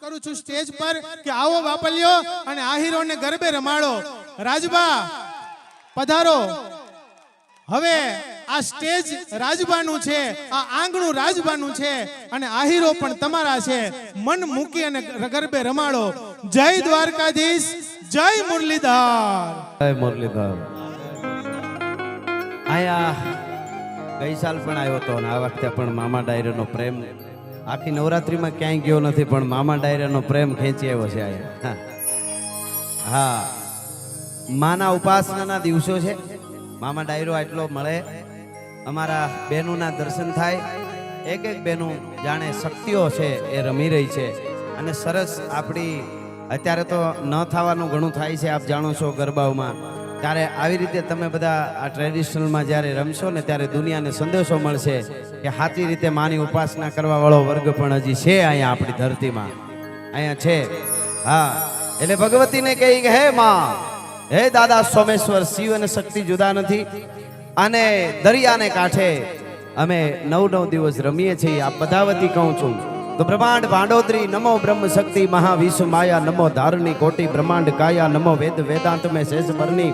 કરું છું સ્ટેજ પર કે આવો બાપલ્યો અને આહીરોને ગરબે રમાડો. રાજબા પધારો. હવે આ સ્ટેજ રાજબાનું છે, આ આંગણું રાજબાનું છે અને આહીરો પણ તમારા છે. મન મૂકી અને ગરબે રમાડો. જય દ્વારકાધીશ, જય મુરલીધર. જય મુરલીધર. આયા ગઈ સાલ પણ આવ્યો હતો અને આ વખતે પણ મામા ડાયરાનો પ્રેમ આખી નવરાત્રીમાં ક્યાંય ગયો નથી, પણ મામા ડાયરાનો પ્રેમ ખેંચી આવ્યો છે આયા. હા, માના ઉપાસનાના દિવસો છે. મામા ડાયરો આટલો મળે, અમારા બહેનોના દર્શન થાય. એક એક બહેનો જાણે શક્તિઓ છે એ રમી રહી છે અને સરસ. આપણી અત્યારે તો ન થવાનું ઘણું થાય છે, આપ જાણો છો ગરબાઓમાં. ત્યારે આવી રીતે તમે બધા આ ટ્રેડિશનલમાં જ્યારે રમશો ને ત્યારે દુનિયાને સંદેશો મળશે કે સાચી રીતે માની ઉપાસના કરવા વાળો વર્ગ પણ હજી છે અહીંયા આપણી ધરતીમાં, અહીંયા છે. હા, એટલે ભગવતીને કહી કે હે માં, હે દાદા સોમેશ્વર, શિવ અને શક્તિ જુદા નથી. અને દરિયાને કાંઠે અમે 9 દિવસ રમીએ છીએ. આ બધાવતી કહું છું તો બ્રહ્માંડ ભાંડોદરી, નમો બ્રહ્મ શક્તિ મહાવિશ્વ માયા, નમો ધારણી કોટી બ્રહ્માંડ કાયા, નમો વેદ વેદાંત મેં શેષ બરની,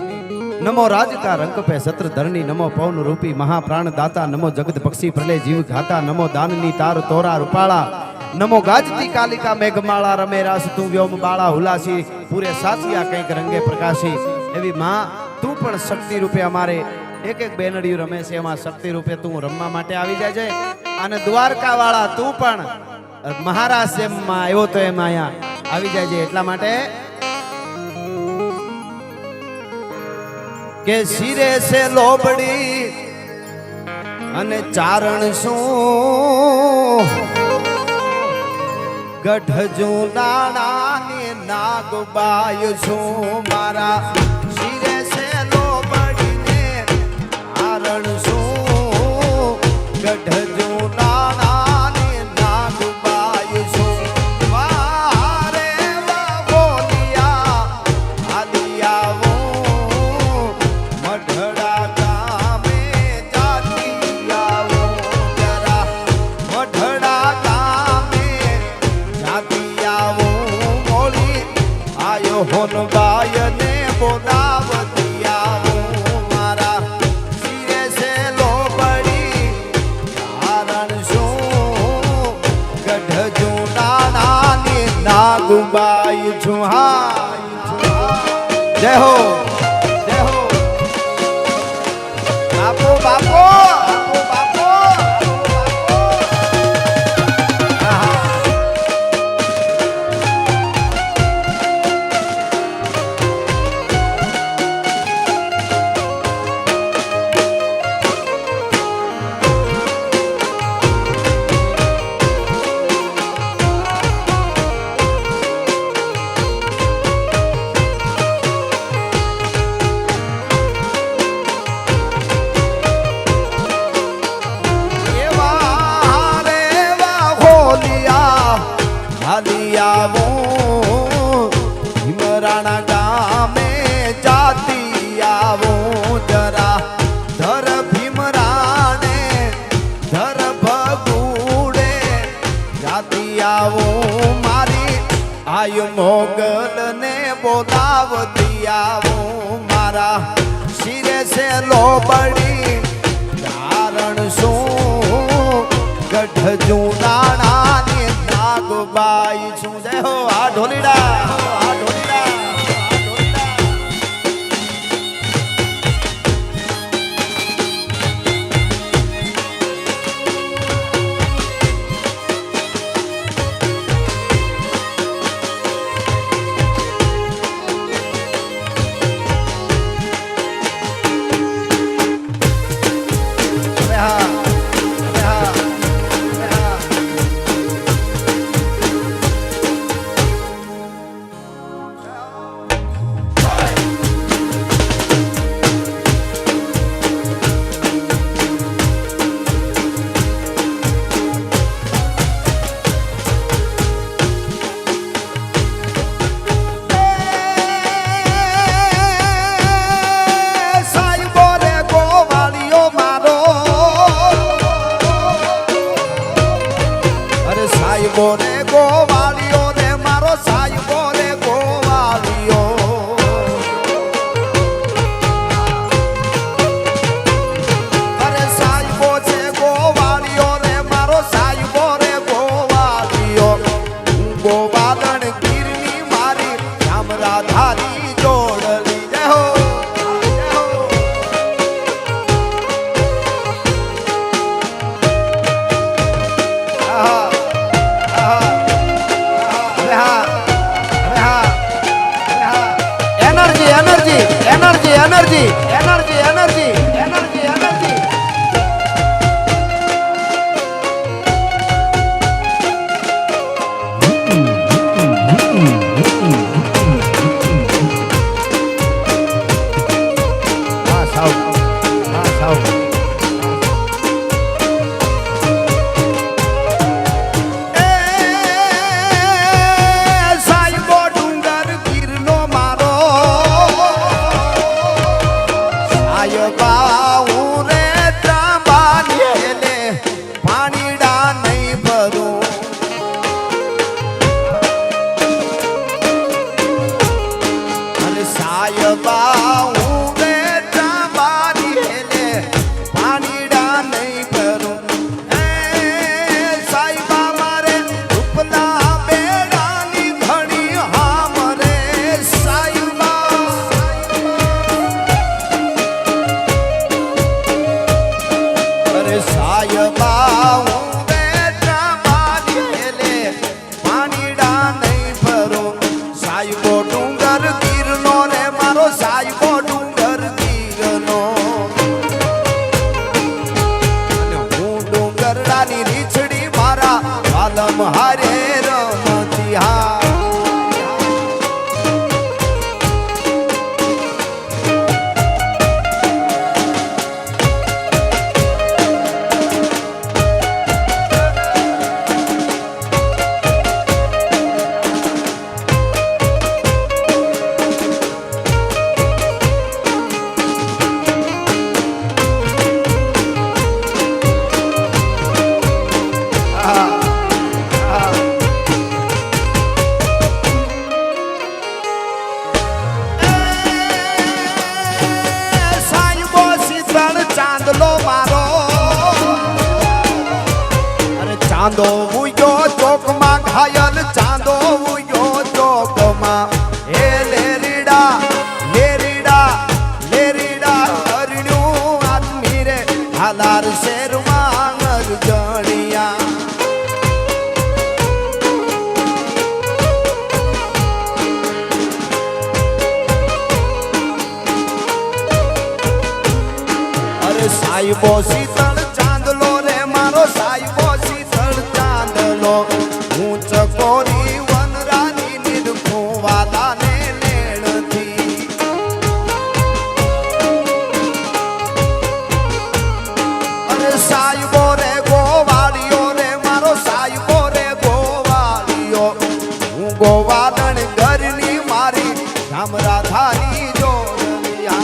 નમો રાજકા રંક પે સત્ર ધરણી, નમો પૌન રૂપી મહાપ્રાણ દાતા, નમો જગત પક્ષી પ્રલય જીવ ઘાતા, નમો દાનની તાર તોરા રૂપાળા, નમો ગાજતી કાલિકા મેઘમાળા, રમે રાસ તું વ્યોમ બાળા હુલાસી, પૂરે સાસિયા કંઈક રંગે પ્રકાશી. એવી માં તું પણ શક્તિ રૂપે અમારે એક એક બેનડીયું રમે છે, એમાં શક્તિ રૂપે તું રમવા માટે આવી જાય છે. અને દ્વારકા વાળા તું પણ મહારાજ જેમમાં આવ્યો તો એમ અહીંયા આવી જાય છે. એટલા માટે કે શિરે છે લોબડી અને ચારણ શું, ગઢજુ નાણાની નાગબાય છું. મારા શિરે છે લોબડી ને ચારણ શું, ગઢજુ નાણાની નાગબાય છું. વારે બોલિયા આલિયાવો મઢડા ગામે જાતી આવો જરા, મઢડા ગામે જાતી આવો મોળી આયો હોનબાય ને બોલાવતી આવો. મારા શિરે છે લોબડી ચારણ શું, ગઢજુ નાણાની નાગબાઈ છું. હા, જય હો, જય હો. બાપો બાપો બાપો. ભીમરાણા ગામે જાતી આવું જરા, ધર ભીમરાણે ધર ભગુડે જાતી આવું. મારી આયુ મોગલ ને બોલાવતી આવું. મારા શિરે છે લોબડી ચારણ શું, ગઢજુ નાણાની નાગબાઈ છું. જય હો. આ ઢોલીડા, આ ઢોલીડા. ગોવાદણ ગીરની મારી રામ રાધાની જોડલી જય હો જય હો. આહા, આહા, અરે હા, અરે હા, અરે હા. Energy energy energy energy energy energy energy energy. હા સાવ હા સાવ. એ સાઈબો ડુંગર ગીરનો મારો સાયબા હું રે ત્રાંબાની લે પાણીડા નહીં ભરું. અરે સાયબા હું રે ત્રાંબાની લે પાણીડા નહીં ભરું. એ સાયબા મારે ઉપલા બેડાની ઘણી હામ રે સાયબા. અરે સાયબા હું બેઠા બારી લે પાણીડા નહીં ભરું. સાયબો ડુંગર ગીરનો રે મારો સાયબો ડુંગર ગીરનો. અને હું ડુંગરડાની રીછડી મારા વાલમ હારે રમતી હા. સાયબો શીતળ ચાંદલો મારો. અરે ચાંદો ઉયો ચોકમાં ઘાયલ ચાંદો ઉયો ચોકમાં. હે લેરીડા લેરીડા લેરીડા હરણ્યું આદમી રે હાલાર શેરમાં અરજણિયા. અરે સાયબો શીતળ ચાંદલો રે મારો સાયબો શીતળ ચાંદલો. હું ચકોરી વનરાની નિરખું વાલાને લેણથી. અરે સાયબો રે ગોવાળિયો રે મારો સાયબો રે ગોવાળિયો. હું ગોવાદણ ઘરની મારી રામ રાધાની જોડલિયા.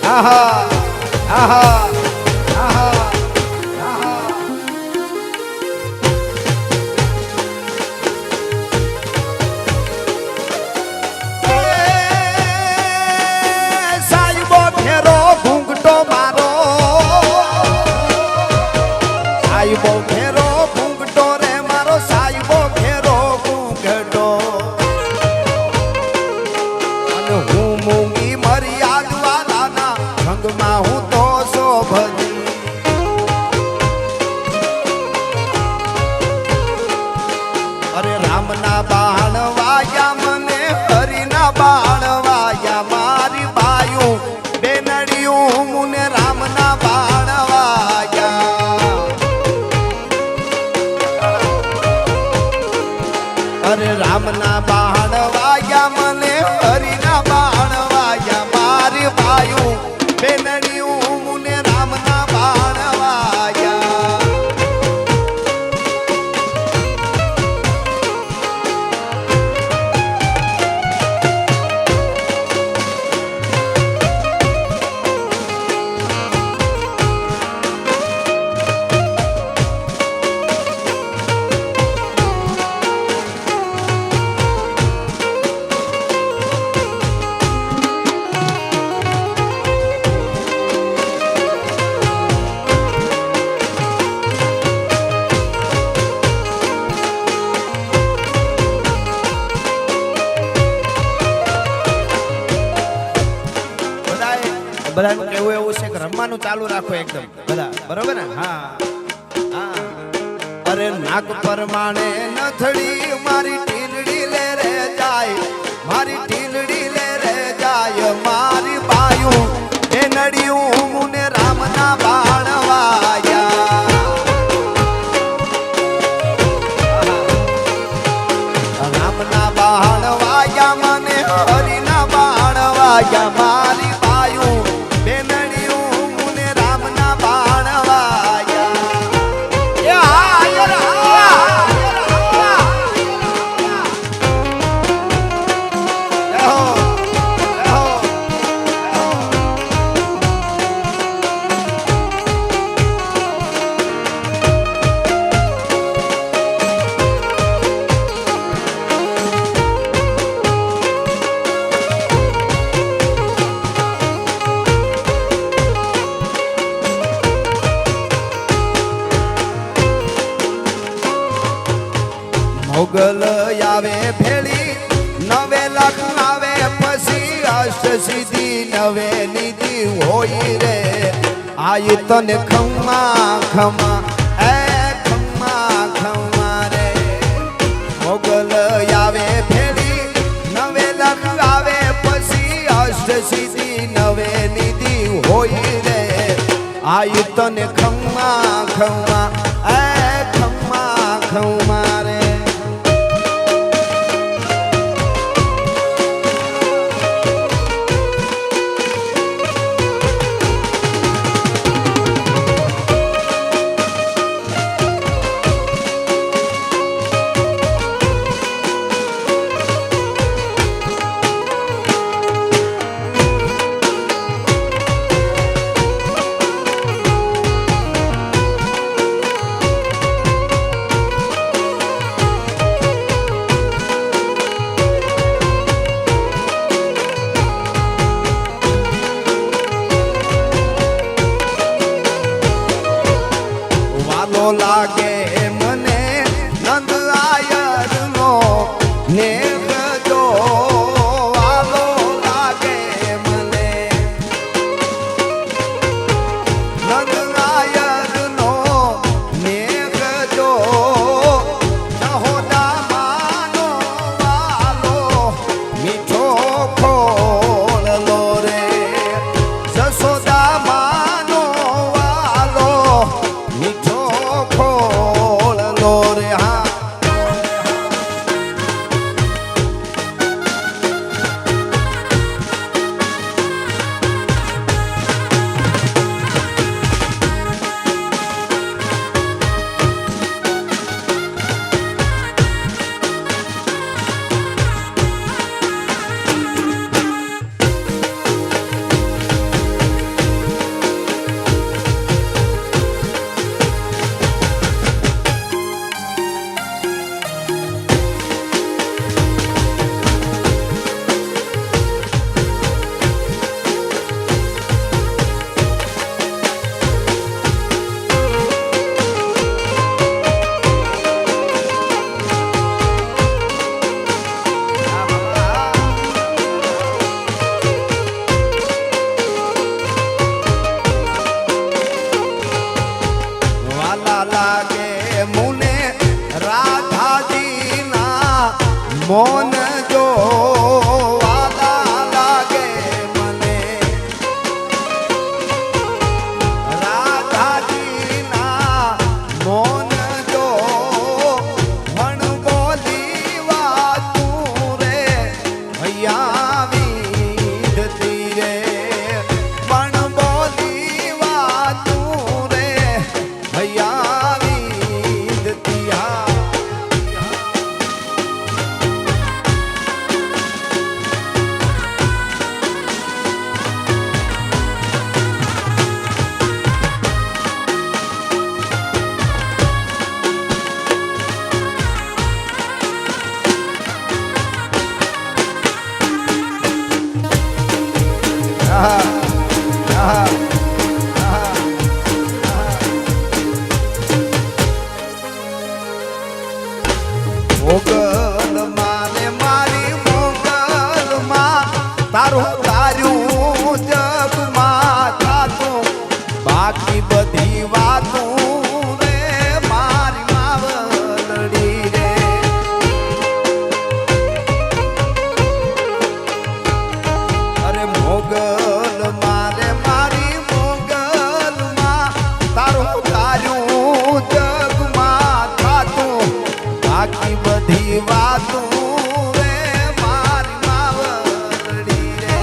આહા આહા આહા આહા. સાયબો ફેરો ઘૂંઘટો મારો. સાયબો ફેરો ઘૂંઘટો રે મારો સાયબો ફેરો ઘૂંઘટો. અને હું મૂંગી મર્યાદ વાલાના રંગમાં હું તો શોભ બાણ વાયા મને હરિના બાણ વાયા મારી બાયું બેનડિયું મુને રામના બાણ વાયા અરે રામના બાણ વાયા મને હરિના બાણ વાયા મારી બાયું બેનડિયું મુને રામના બાણ વાયા બધાનું કેવું એવું છે કે રમવાનું ચાલુ રાખો એકદમ બધા બરોબર ને હા અરે નાક પરમાણે નથડી મારી ટીલડી લે રે જાય મારી ટીલડી લે રે જાય મારી બાયું એ નડિયું મુને રામના બાણ વાયા રામના બાણ વાયા મને હરિના બાણ વાયા મારી બાયું બેનડિયું મુને રામના બાણ વાયા એ હાયર મોગલ આવે ભેળી નવે લખ આવે પછી અષ્ટ સિદ્ધિ નવે નિધિ હોય રે આય તને ખમ્મા ખમ્મા એ ખમ્મા ખમ્મા રે મોગલ આવે ભેળી નવે લખ આવે પછી અષ્ટ સિદ્ધિ નવે નિધિ હોય રે આય તને ખમ્મા ખમ્મા એ ખમ્મા ખમ્મા રે લાગે મને નંદ આયર નો નેહ જો વાલો લાગે મને નંદ આયર નો નેહ જો નહોદા માનો વાલો મીઠો ખોળલો રે જસોદા માનો વાલો મીઠો ખોળલો મોન જો વાલા લાગે મને રાધાજીના મોન જો વણ બોલી વાતું રે હૈયા વિધતી રે વણ બોલી વાતું રે હૈયા વિધતી હા મોગલ માને મારી મોગલ માં તારું તારું જગમાં થાતું બાકી બધી વાતું રે મારી માવલડી રે અરે મોગલ મારે મારી મોગલ માં તારું તારું જગમાં થાતું બાકી બધી વાતું રે મારી માવલડી રે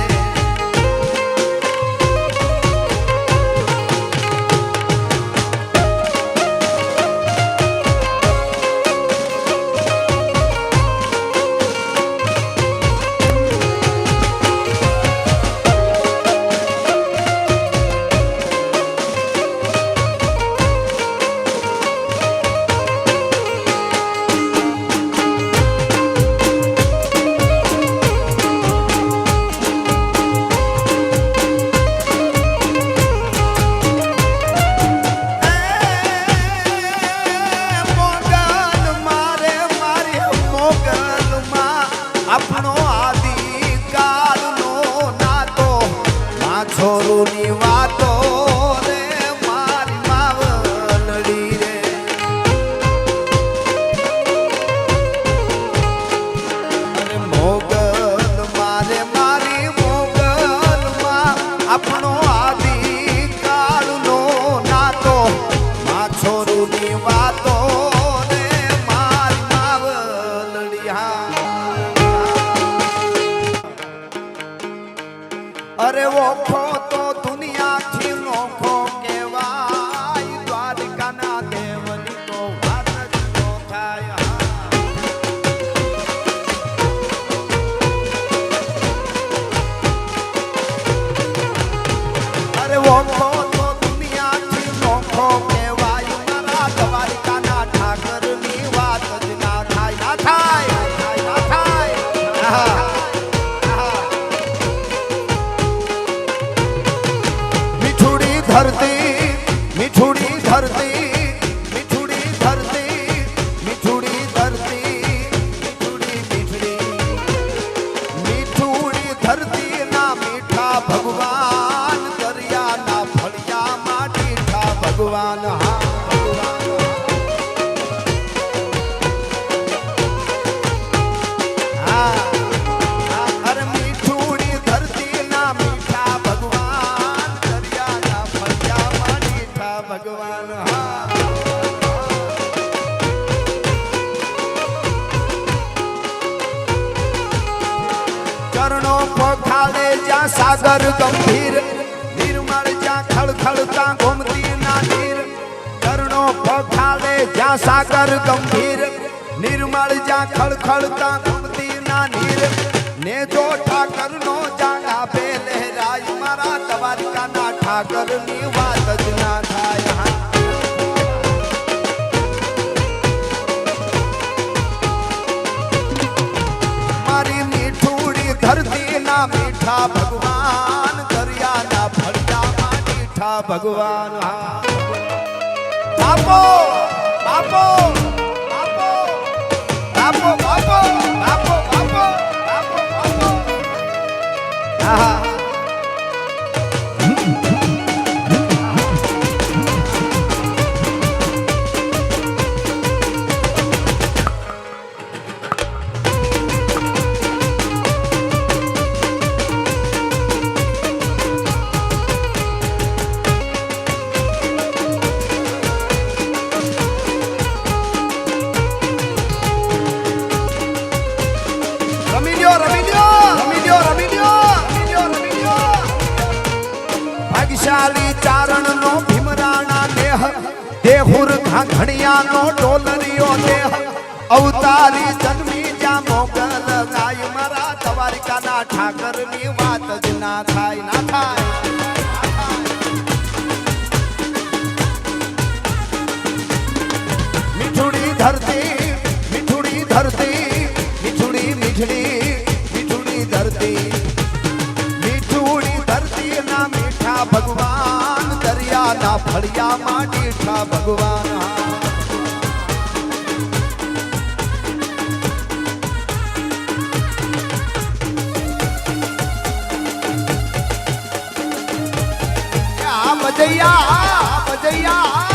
મોગલ મારે મારી મોગલ માં આપણો આદિકાળનો નાતો માં છોરુની વાતો રે મારી માવલડી રે અરે મોગલ મારે મારી મોગલ માં આપણો આદિકાળનો નાતો માં છોરુની વાતો રે મારી માવલડી હા અરે ઓખો તો દુનિયાથી નોખો કહેવાય દ્વારકાના દેવની તો વાત જ નો થાય અરે ઓખો તો દુનિયાથી નોખો કહેવાય મારા દ્વારકાના ઠાકરની વાત જ ના થાય ના થાય ના થાય આહા मिठुड़ी धरती मिठुड़ी धरती मिठुड़ी धरती मिठुड़ी धरती मिठुड़ी मिठुड़ी मिठुड़ी धरती ना मीठा भगवान दरिया ना फड़िया माटीठा भगवान हाँ अरे मिठुड़ी धरती ना मीठा भगवान दरिया ना फड़िया माटीठा भगवान हाँ चरणों पखाड़े जा सागर गंभीर निर्मल जा खड़खड़ता घूमती ना नीर चरणों पखाड़े जा सागर गंभीर निर्मल जा खड़खड़ता घूमती ना नीर ने जो ठाकर नो जागा पे लहराय मारा द्वारका ना ठाकर नी वात ज ना थाय मारी मीठुड़ी धरती ना मीठा भगवान दरिया ना फड़िया मा मीठा भगवान हाँ बापो बापो बापो बापो बापो बापो बापो बापो बापो हाँ લ્યો રમી લ્યો રમી લ્યો રમી લ્યો રમી લ્યો રમી લ્યો ભાગ્યશાળી ચારણ નો ભીમરાણા દેહ દેહુર ઘાઘણિયા નો ડોલરિયો દેહ અવતારી જન્મી જા મોગલ ગાય મારા દ્વારિકાના ઠાકર ની વાત જ ના થાય ના થાય મીઠુડી ધરતી મીઠુડી ધરતી મીઠુડી મીઠડી મીઠુડી ધરતી મીઠુડી ધરતી ના મીઠા ભગવાન દરિયાના ફળિયામાં મીઠા ભગવાન બજૈયા બજૈયા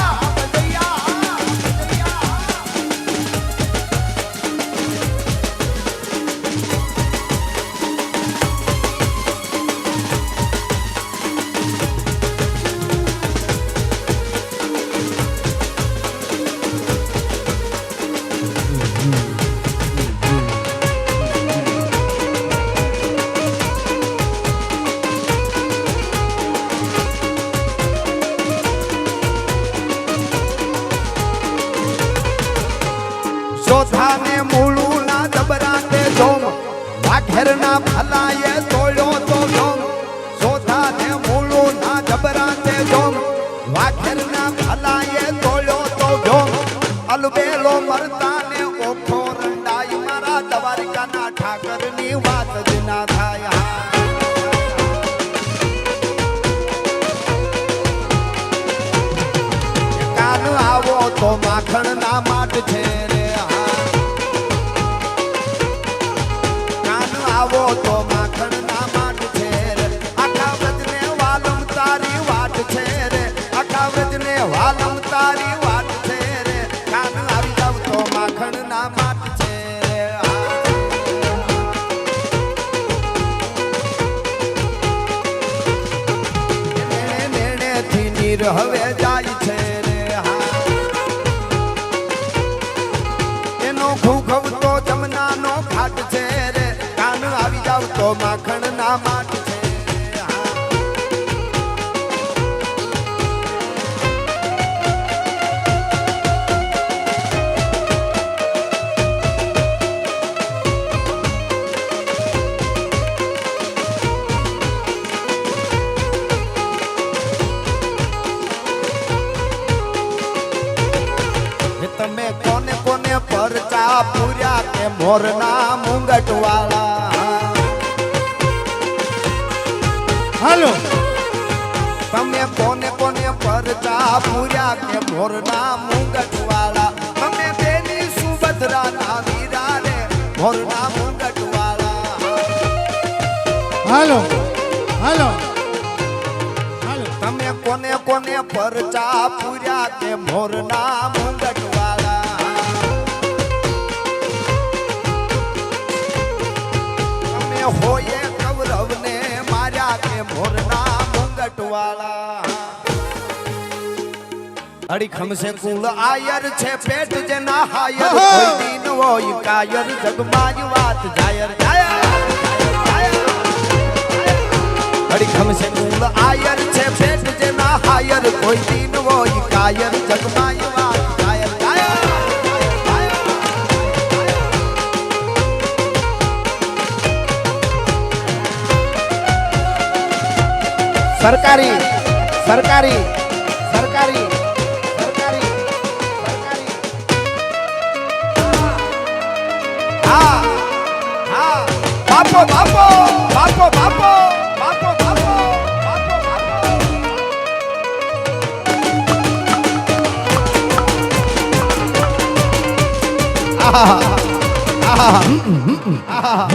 ચોથાને મૂળું ના દબરાતે જોમ વાઘેરના ભલાએ તોડ્યો તો જોમ ચોથાને મૂળું ના દબરાતે જોમ વાઘેરના ભલાએ તોડ્યો તો જોમ અલબેલો મરતાને ઓખો રંડાઈ મારા દ્વારિકાના ઠાકરની વાત જ ના થાય કાન આવો તો માખણ ના માટ છે આવો તો માખણ ના માટ છે રે આખા વ્રજને વાલમ તારી વાટ છે રે આખા વ્રજને વાલમ તારી વાટ છે રે કાન આવી જાવ તો માખણ ના માટ છે રે નેણે નેણે થી નીર હવે જાય છે રે એનો ઘૂઘવ તો જમના નો ઘાટ છે રે આવી જાવ તો માખણ ના માટ છે તમે કોને કોને પરચા પૂર્યા કે મોરના મુંગટ વાળા હાલો તમે કોને કોને પરચા પૂર્યા કે મોરના મુંગટ વાળા તમે બેની સુભદ્રા ના વીરા રે મોરના મુંગટ વાળા હાલો હાલો હાલો તમે કોને કોને પરચા પૂર્યા કે મોરના મુંગટ વાળા તમે હોયે કૌરવને માર્યા કે મોરના મુંગટ વાળા અડી ખમસે કુલ આયર છે પેટ જેના હાયર કોઈ દીન હોય કાયર જગમાજ વાત જાયર જાયર અડી ખમસે કુલ આયર છે પેટ જેના હાયર કોઈ દીન હોય કાયર જગમાજ વાત જાયર જાયર સરકારી સરકારી સરકારી સરકારી સરકારી હા હા બાપો બાપો બાપો બાપો બાપો બાપો બાપો બાપો આહા આહા આહા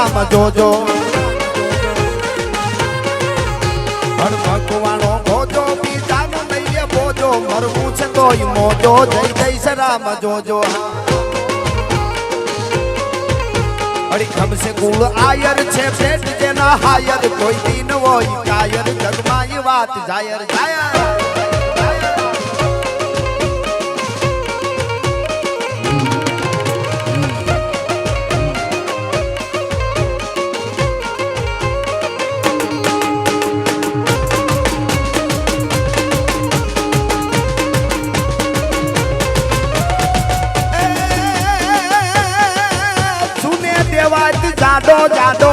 રામ જોજો ભગવાનો ભોજો બીજાનો નહીએ બોજો મરવું છે તોય મોજો જય જય રામ જોજો અડી ખમસે કુળ આયર છે પેટ જેના હાયર કોઈ દિન હોય કાયર જગમાં વાત જાયર જાયર જાડો જાડો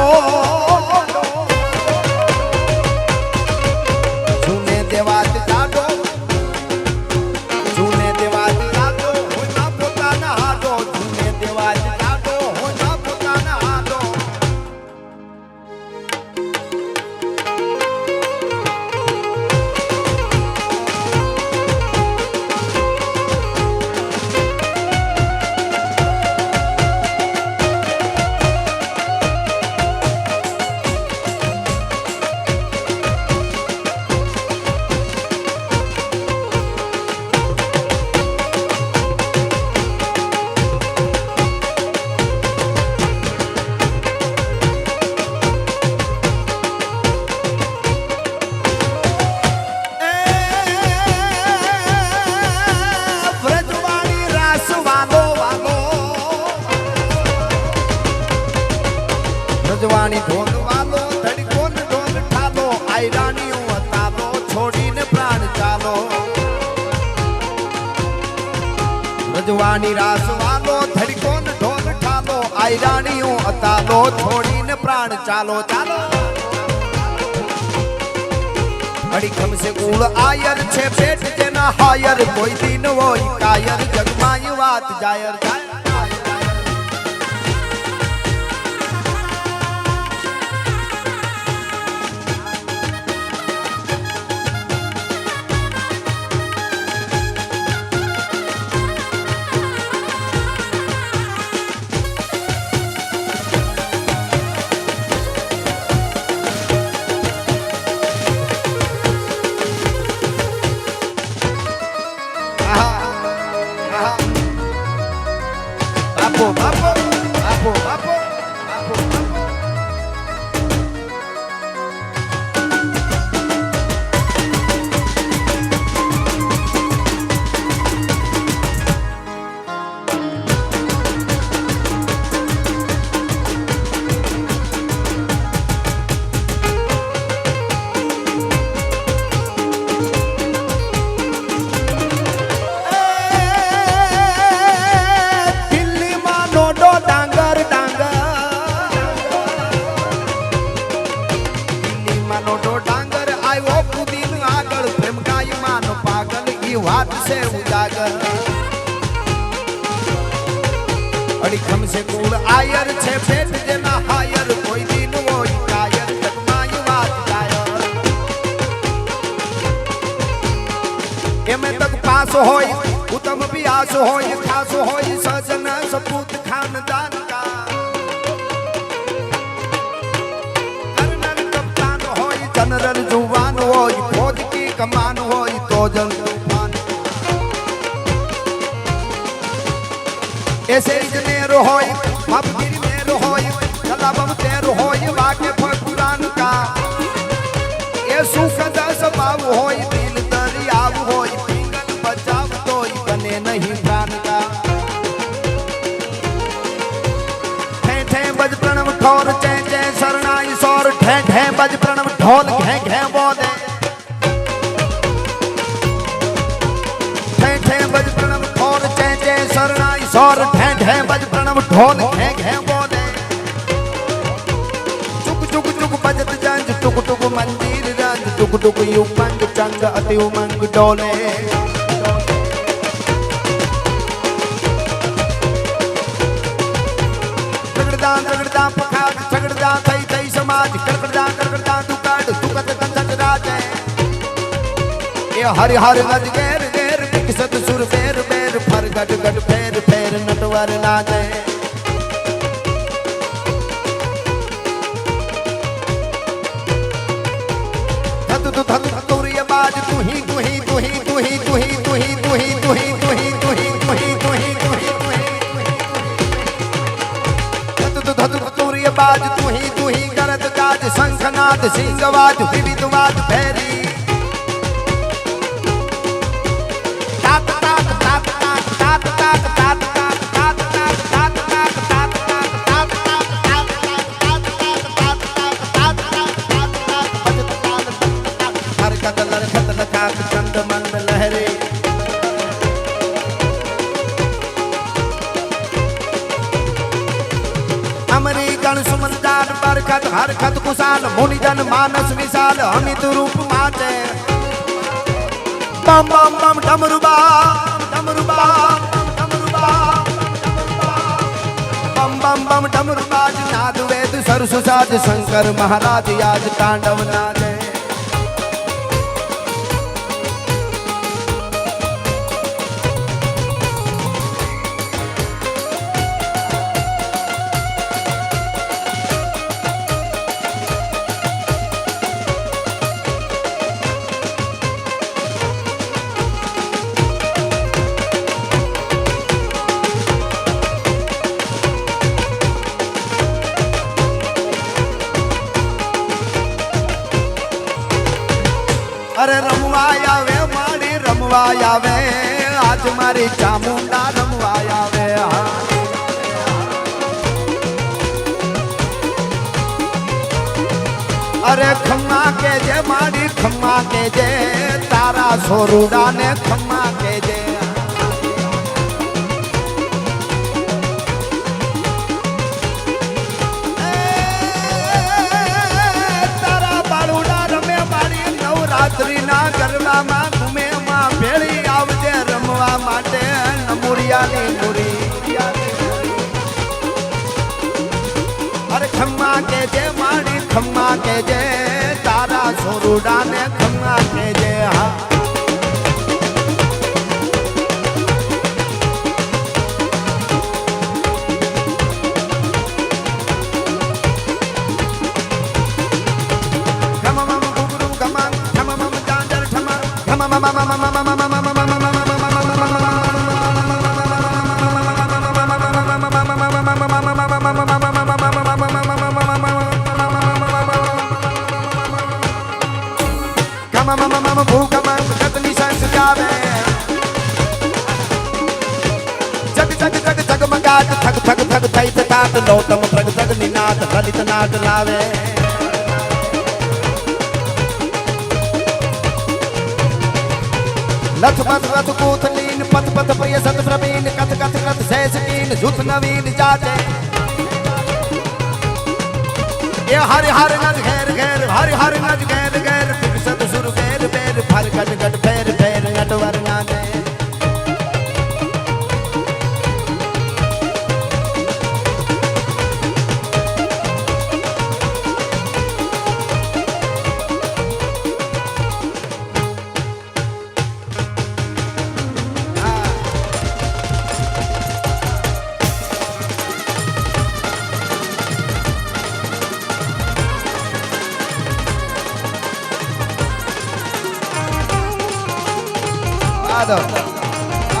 સુને દેવાત જાડો સુને દેવાત જાડો હોના પોતાના હાડો સુને દેવાત જાડો હોના પોતાના હાડો રજવાણી ઢોલ વાલો ધડકો ને ઢોલ ઠાલો આયરાની અતાલો છોડીને પ્રાણ ચાલો રજવાણી રાસ વાલો ધડકો ને ઢોલ ઠાલો આયરાની અતાલો છોડીને પ્રાણ ચાલો ચાલો અડી ખમસે કુળ આયર છે પેટ જેના હાયર કોઈ દિન હોય કાયર જગમાં વાત Dzire Dzire Bapo, bapo, bapo, bapo, bapo, bapo. વાત છે ઉજાગર અડી ખમસે કુળ આયર છે પેટ જેના હાયર કોઈ દિન હોય કાયર જગમાં વાત જાયર એમે તક પાસ હોય ઉત્તમ અભ્યાસ હોય ખાસ હોય સજન સપૂત ખાનદાન કા કરનલ કપ્તાન હોય જનરલ જુવાન હોય ફौज की कमान હોય તો જલ ऐसे इजनेर होय मापगिरी मेर होय कलाबम तेर होय वाके फकुरान का ए सुखद स्वभाव होय दिल दरियाव होय पिंगल बचाव तोय बने नहीं प्राण का ठे ठे बज प्रणव ठोर चे चे शरणाई सोर ठे ठे बज प्रणव ढोल घे घे बोले ठे ठे बज प्रणव ठोर चे चे शरणाई सोर ठे ठे बज प्रणव ढोल घे घे बोले चुक चुक चुक बजत जंज टुक टुक मंदिर रंग टुक टुक युमंग चंग अति उमंग डोले झगड़दा पखाड़ झगड़दा थई थई समाज करकड़दा दुकाड़ दुकत कंजक राजे ये हरि हरि गज गेर गेर किसत सुर बेर बेर फर गट गट फेर फेर नटवर नाचे तू धत तुरिय बाज तू ही तू ही तू ही तू ही तू ही तू ही तू ही तू ही तू ही तू ही तू ही तू ही तू ही तू धत तुरिय बाज तू ही करत काज शंखनाद सिंहवाज विविधवाज भैरी तात तात तात तात तात तात तात तात तात तात तात तात तात हर कदल खतल काक चंद मंद लहरे अमरी गण सुमंदार बरखत हरखत कुशाल मुनिजन मानस विशाल अमित रूप माचे बम बम बम डमरुबा डमरुबा डमरुबा बम बम बम डमरुबाज नाद वेद सरसु साज शंकर महाराज याज तांडव नाचे अरे रमवाया वे मारी रमवाया वे आज मारी चामुंडा रमवाया वे अरे खम्मा के जे मारी खम्मा के जे तारा सोरूडा ने खम्मा के जे રાત્રિ ના ગરબા માં ઘૂમે માં ભેળી આવજે રમવા માટે નમુરિયાની મુરી અરે ખમ્મા કે જે માડી ખમ્મા કે જે તારા સોરુડા ને ખમ્મા કે જે હા थक थक थक थई तात नौतम प्रग प्रग निनाद ललित नाद लावे लथ पथ रथ कूथ लीन पथ पथ प्रिय सत प्रवीण कथ कथ कथ शेष कीन झुथ नवीन जाते ये हरि हरि नद घेर घेर हरि हरि नद घेर घेर फिर सत सुर घेर बेर फर गट गट फेर फेर नटवर नादे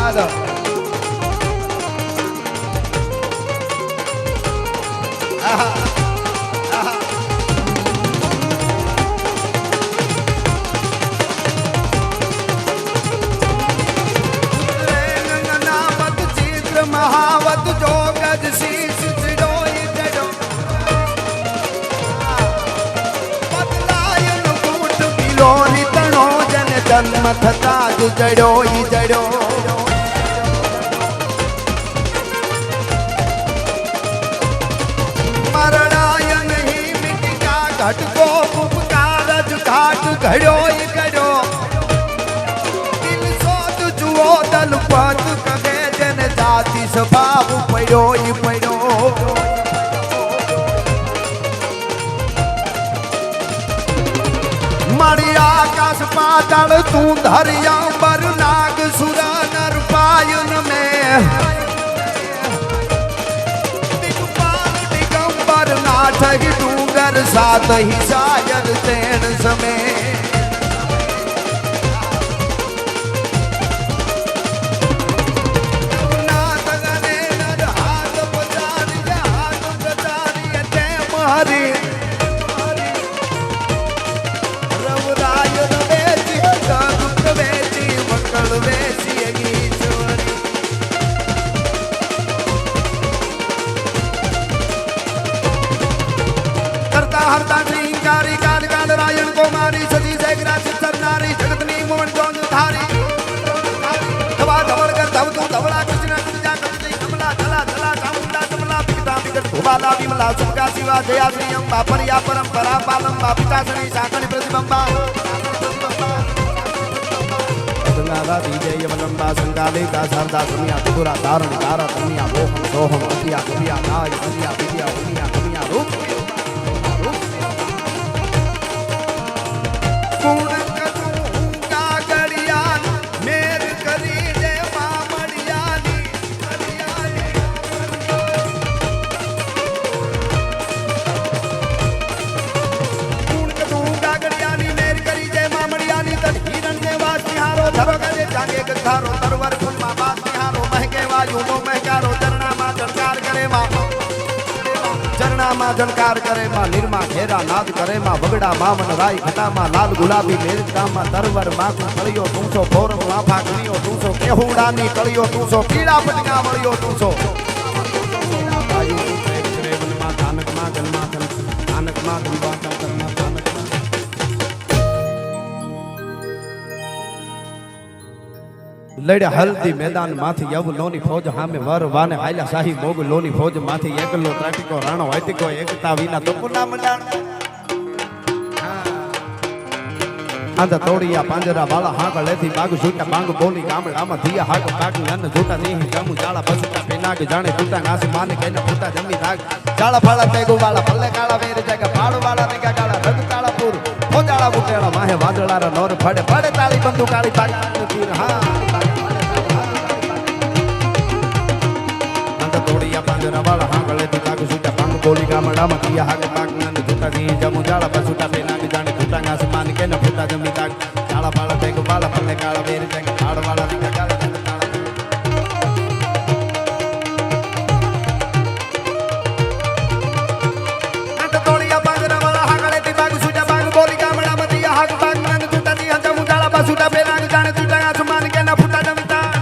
Adam. Aha. Aha. नामत चित्र महावत जो गज शीश चिड़ोई जड़ो पतलायन कूट बिलोनी तणो जन जन्म थता जड़ो जड़ो मरणायन ही मिटिका घट को उपकारज घाट घड़ो घड़ो दिल सोच जुओ दल पत कगे जन जाति स्वभाव पड़ो पड़ो मड़ी आकाश पाताल तू धरिया बर नाग सुरा नर पायन में दिगपाल दिगंबर नाथ ही डूंगर सात ही सायर तेन समय મેઘરાજ સરનારી જગતની મોણ જોન ધારી ધવા ધવળ કર ધવતું ધવળા કૃષ્ણ કૃજા કૃષ્ણ કમલા ધલા ધલા ચામુંડા કમલા પિતા વિકટ ભુવાલા વિમલા સુકા શિવા જયા શ્રી અંબા પર્યા પરંપરા પાલંબા પિતાશ્રી શાકણી પ્રતિબંબા ગંગાધા વિજય વલંબા સંગાલિકા શારદા સુનિયા ત્રિપુરા ધારણ તારા તનિયા મોહમ સોહમ અતિયા કવિયા નાય અનિયા વિદ્યા ઉનિયા કમિયા રૂપ ગુણ કરું કાગળિયા મેર કરી દે મામડિયાની ગુણ કરું કાગળિયાની મેર કરી દે મામડિયાની તન હિરણ્ય વાસ નિહારો ધરો ગજે જાગે ગંધારો તરવર ફૂલમાં બાદ નિહારો મહેકે વાયુ નો મહેકારો ચરણામાં જણકાર કરે માં ચરણામાં જણકાર કરે માં નિર્મા ઘેરા નાદ કરે માં વગડા મામન રાય ઘટામાં લાલ ગુલાબી મેરકામાં તરવર માખું તળિયો તુંસો ફોરમ લાફા ગણિયો તુંસો કેહુડાની તળિયો તુંસો પીડા પટકા વળિયો તુંસો આયુ પ્રેમ કરે વનમાં ધાનકમાં ગનમાં ધાનકમાં ગલવા તરમાં ધાનકમાં લડ્યા હલ્દી મેદાન માંથી યવલોની ફોજ સામે વર વાને હાલ્યા શાહી મોગલોની ફોજ માંથી એકલો ત્રાટિકો રાણો હૈતિકો એકતા વિના તો પુના મંડાણ આંધા તોડિયા પાંજરા વાળા હાક લેથી બાગ છૂટા બાંગ બોલી ગામડામાં ધીયા હાક પાક નન જોટા નહીં જામુ જાળા બસુટા પેનાગ જાણે તૂટા નાસ માને કેને ફૂટા જમી રાગ જાળા ફાળા પેગુ વાળા પલ્લે કાળા વેર જગા પાડ વાળા રેગા કાળા રગ તાળાપુર ફોજાળા બુટેળા માહે વાદળારા નોર ફડે ફડે તાળી બંદુ કાળી પાક તીર હા તોડિયા પાંજરા વાળા હાંગળે થી લાગ છૂટા પાંગ બોલી ગામડામાં કિયા હાક પાક નંદ છૂટા ની જમુ જાળા બસુટા પેનાગ જાણે છૂટા નાસ માન કે ન ફૂટા જમી તાક જાળા પાળા બેગ વાળા પલ્લે કાળા વેર જગ પાડ વાળા રીંગા કાળા નંદ તોડિયા પાંજરા વાળા હાંગળે થી લાગ છૂટા પાંગ બોલી ગામડામાં કિયા હાક પાક નંદ છૂટા ની જમુ જાળા બસુટા પેનાગ જાણે છૂટા નાસ માન કે ન ફૂટા જમી તાક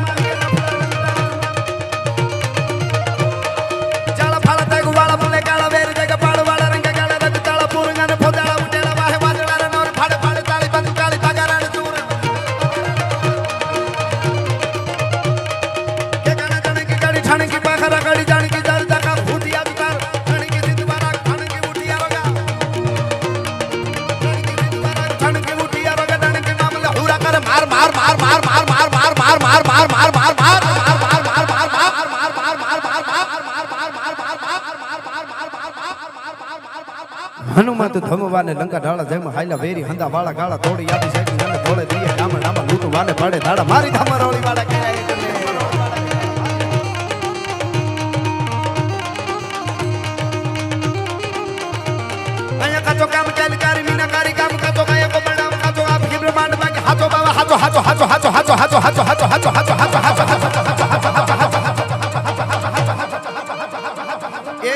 હનુમંત ધમવાને લંકા ઢાળા જેમ હાઈલા વેરી હંદા વાળા ગાળા તોડી આદી સાઈડ મને તોડે દીએ ગામડામાં લૂંટ વાને પાડે ધાડા મારી ધમરોળી વાળા કે અહીંયા કાચો કામ ચાલકારી મીનાકારી કામ કાચો કાયા કો બડામ કાચો આપ કે બ્રહ્માંડ માં કે હાચો બાવા હાચો હાચો હાચો હાચો હાચો હાચો હાચો હાચો હાચો હાચો હાચો એ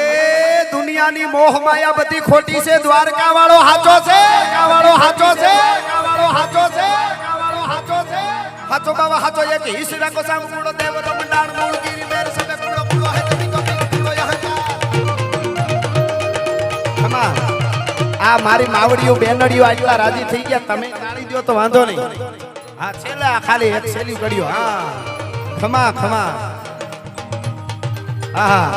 દુનિયાની મોહ માયા બધી ખોટી છે દ્વારકા વાળો હાચો છે કાવાળો હાચો છે કાવાળો હાચો છે કાવાળો હાચો છે હાચો બાવા હાચો એક હિસરા કો સામ કુડો દેવરો મંડાણ મૂળ ગીરી મેર સબે કુડો કુડો હે તમી તો કુડો યહકા ખમા આ મારી માવડીઓ બેનડીઓ આટલા રાજી થઈ ગયા તમે કાઢી દો તો વાંધો નહીં હા છેલ્લા ખાલી એક છેલ્લી કડ્યો હા ખમા ખમા હા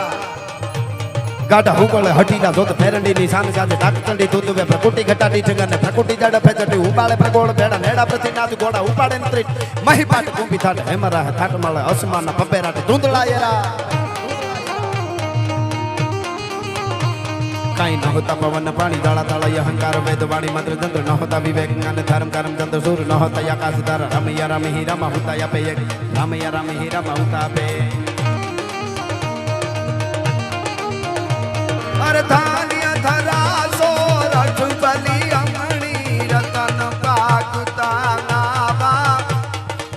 ગાઢા હુકળે હટીના જોત ફેરંડીની સામે સાથે ડાકચંડી દૂધવે પ્રકૃતિ ઘટાડી ઠંગને પ્રકૃતિ જાડે ફેચટી ઉબાળે પ્રગોળ ભેડા નેડા પ્રતિ નાદ ગોડા ઉપાડે ને ત્રીટ મહીપાટ કુંભી થાટ હેમરા થાટ મળે અસમાનના પપેરાટ ધૂંધળાયેરા કાઈ ન હોતા પવન પાણી દાળા તાળા અહંકાર વેદ વાણી મંત્ર તંત્ર ન હોતા વિવેક જ્ઞાન ધર્મ કર્મ તંત્ર સૂર ન હોતા આકાશ તારા રામૈયા રામ હીરામાં હોતા આપે એક રામૈયા રામ હીરામાં હોતા આપે ધાન્ય ધરાસો રઠ બલી અમણી રતન પાકતા નાવા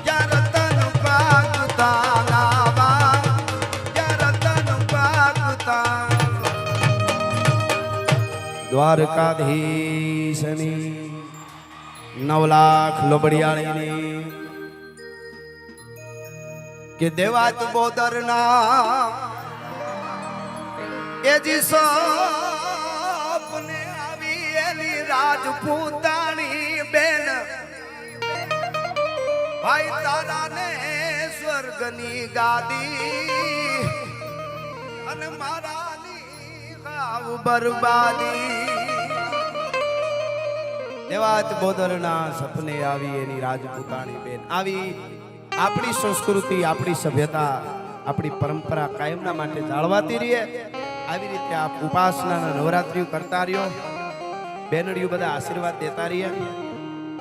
યા રતન પાકતા નાવા યા રતન પાકતા દ્વારકાધીશની 9 લાખ લોબડિયાળીની કે દેવાત બોદરના એ જી સપને આવી એલી રાજપૂતાણી બેન ભાઈ તારા ને સ્વર્ગની ગાદી અને મારાની ગાવ બરબાદી દેવાત બોદરના સપને આવી એની રાજપૂતાણી બેન આવી આપણી સંસ્કૃતિ આપણી સભ્યતા આપણી પરંપરા કાયમના માટે જાળવાતી રહે આવી રીતે આપ ઉપાસનાના નવરાત્રિઓ કરતા રહ્યો બેનડીઓ બધા આશીર્વાદ દેતા રહીએ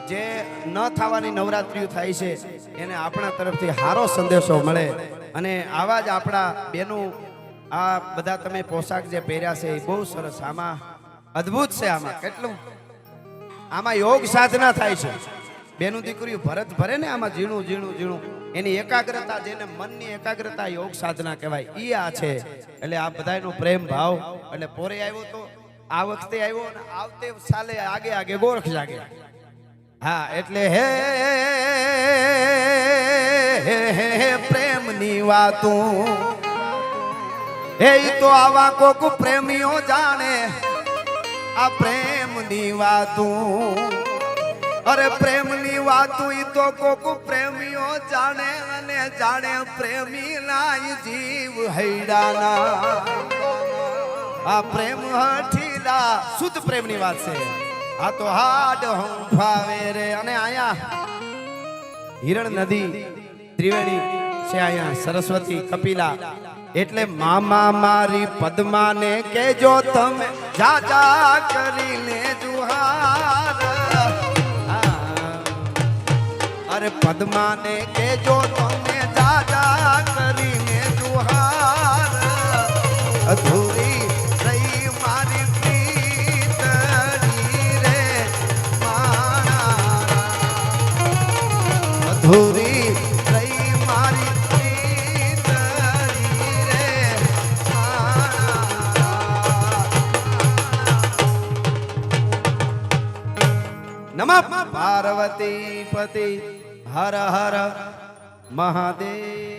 જે ન થવાની નવરાત્રિઓ થાય છે એને આપણા તરફથી સારો સંદેશો મળે અને આવા જ આપણા બેનો આ બધા તમે પોશાક જે પહેર્યા છે એ બહુ સરસ આમાં અદ્ભુત છે આમાં કેટલું આમાં યોગ સાધના થાય છે બેનું દીકરીઓ ભરત ભરે ને આમાં ઝીણું ઝીણું ઝીણું એની એકાગ્રતા જેને મનની એકાગ્રતા યોગ સાધના કહેવાય ઈ આ છે એટલે આ બધાનો પ્રેમ ભાવ એટલે પોરે આવ્યો તો આ વખતે આવ્યો અને આવતે સાલે આગે આગે ગોરખ જાગે હા એટલે હે પ્રેમની વાતો એ તો આવા કોક પ્રેમીઓ જાણે આ પ્રેમની વાતો અરે પ્રેમની વાતો ઈ તો કોક પ્રેમીઓ જાણે અને જાણે પ્રેમી ના જીવ હૈડાના આ પ્રેમ હઠીલા શુદ્ધ પ્રેમની વાત છે આ તો હાડ હંફાવે રે અને આયા હિરણ નદી ત્રિવેણી છે આયા સરસ્વતી કપિલા એટલે મામા મારી પદ્માને કેજો તમે જાજા કરીને જુહાર અરે પદ્માને કેજો તમે જાજા કરીને જુહાર અધૂરી રહી મારી પ્રીતડી રે મારા અધૂરી રહી મારી પ્રીતડી રે મારા નમઃ પાર્વતી પતિ હર હર મહાદેવ